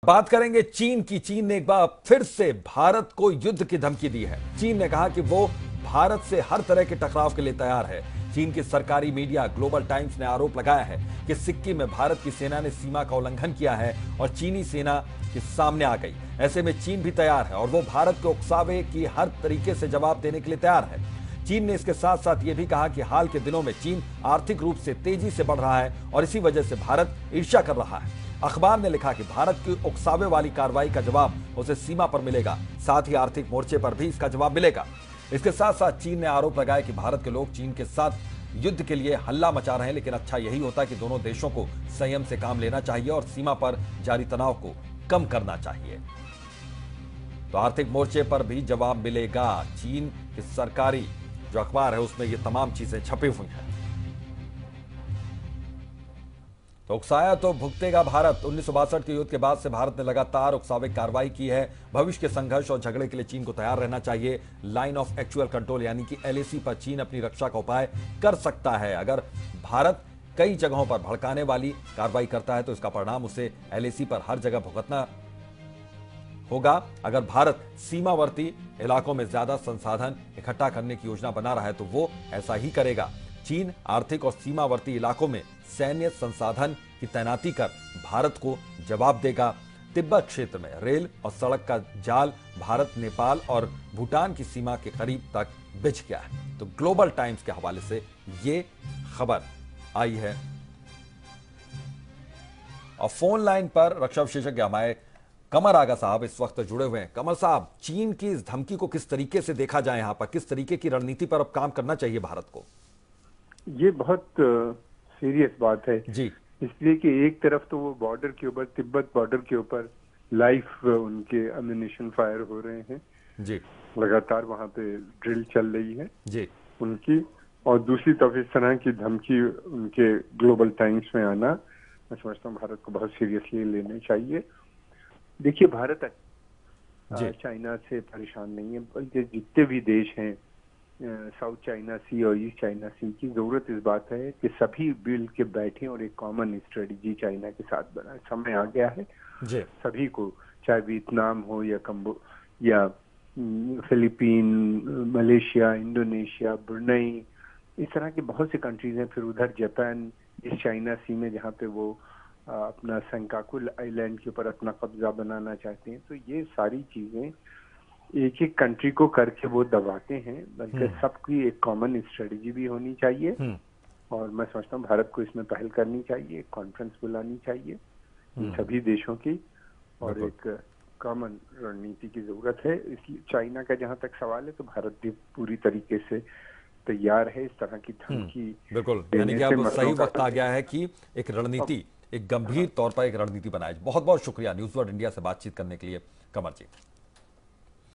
बात करेंगे चीन की। चीन ने एक बार फिर से भारत को युद्ध की धमकी दी है। चीन ने कहा कि वो भारत से हर तरह के टकराव के लिए तैयार है। चीन की सरकारी मीडिया ग्लोबल टाइम्स ने आरोप लगाया है कि सिक्किम में भारत की सेना ने सीमा का उल्लंघन किया है और चीनी सेना के सामने आ गई। ऐसे में चीन भी तैयार है और वो भारत के उकसावे की हर तरीके से जवाब देने के लिए तैयार है। चीन ने इसके साथ साथ ये भी कहा कि हाल के दिनों में चीन आर्थिक रूप से तेजी से बढ़ रहा है और इसी वजह से भारत ईर्ष्या कर रहा है। अखबार ने लिखा कि भारत की उकसावे वाली कार्रवाई का जवाब उसे सीमा पर मिलेगा, साथ ही आर्थिक मोर्चे पर भी इसका जवाब मिलेगा। इसके साथ साथ चीन ने आरोप लगाया कि भारत के लोग चीन के साथ युद्ध के लिए हल्ला मचा रहे हैं, लेकिन अच्छा यही होता कि दोनों देशों को संयम से काम लेना चाहिए और सीमा पर जारी तनाव को कम करना चाहिए। तो आर्थिक मोर्चे पर भी जवाब मिलेगा। चीन की सरकारी जो अखबार है उसमें ये तमाम चीजें छपी हुई हैं। तो उकसाया तो भुगतेगा भारत। 1962 के युद्ध के बाद से भारत ने लगातार उकसावे कार्रवाई की है। भविष्य के संघर्ष और झगड़े के लिए चीन को तैयार रहना चाहिए। लाइन ऑफ एक्चुअल कंट्रोल यानी कि एलएसी पर चीन अपनी रक्षा का उपाय कर सकता है। अगर भारत कई जगहों पर भड़काने वाली कार्रवाई करता है तो इसका परिणाम उसे एलएसी पर हर जगह भुगतना होगा। अगर भारत सीमावर्ती इलाकों में ज्यादा संसाधन इकट्ठा करने की योजना बना रहा है तो वो ऐसा ही करेगा। चीन आर्थिक और सीमावर्ती इलाकों में सैन्य संसाधन की तैनाती कर भारत को जवाब देगा। तिब्बत क्षेत्र में रेल और सड़क का जाल भारत, नेपाल और भूटान की सीमा के करीब तक बिछ गया है। तो ग्लोबल टाइम्स के हवाले से ये खबर आई है। और फोन लाइन पर रक्षा विशेषज्ञ हमारे कमर आगा साहब इस वक्त जुड़े हुए हैं। कमर साहब, चीन की इस धमकी को किस तरीके से देखा जाए, यहां पर किस तरीके की रणनीति पर अब काम करना चाहिए भारत को? ये बहुत सीरियस बात है जी, इसलिए कि एक तरफ तो वो बॉर्डर के ऊपर, तिब्बत बॉर्डर के ऊपर लाइव उनके अम्यूनिशन फायर हो रहे हैं जी, लगातार, वहां पे ड्रिल चल रही है जी, उनकी, और दूसरी तरफ इस तरह की धमकी उनके ग्लोबल टाइम्स में आना, मैं समझता हूँ भारत को बहुत सीरियसली लेना चाहिए। देखिए, भारत चाइना से परेशान नहीं है, बल्कि जितने भी देश हैं साउथ चाइना सी और ईस्ट चाइना सी की जरूरत इस बात है कि सभी मिल के बैठे और एक कॉमन स्ट्रेटजी चाइना के साथ बनाए। समय आ गया है जी, सभी को, चाहे वियतनाम हो या फिलीपीन, मलेशिया, इंडोनेशिया, ब्रुनेई, इस तरह के बहुत से कंट्रीज हैं। फिर उधर जापान इस चाइना सी में, जहाँ पे वो अपना सेंकाकू आइलैंड के ऊपर अपना कब्जा बनाना चाहते हैं। तो ये सारी चीजें एक एक कंट्री को करके वो दबाते हैं, बल्कि सबकी एक कॉमन स्ट्रेटजी भी होनी चाहिए। और मैं समझता हूँ भारत को इसमें पहल करनी चाहिए, एक कॉन्फ्रेंस बुलानी चाहिए इन सभी देशों की, और एक कॉमन रणनीति की जरूरत है। इसलिए चाइना का जहां तक सवाल है तो भारत भी पूरी तरीके से तैयार है इस तरह की धमकी। बिल्कुल, यानी कि अब सही वक्त आ गया है कि एक रणनीति, एक गंभीर तौर पर एक रणनीति बनाए। बहुत बहुत शुक्रिया न्यूज़ वर्ल्ड इंडिया से बातचीत करने के लिए कमर जी।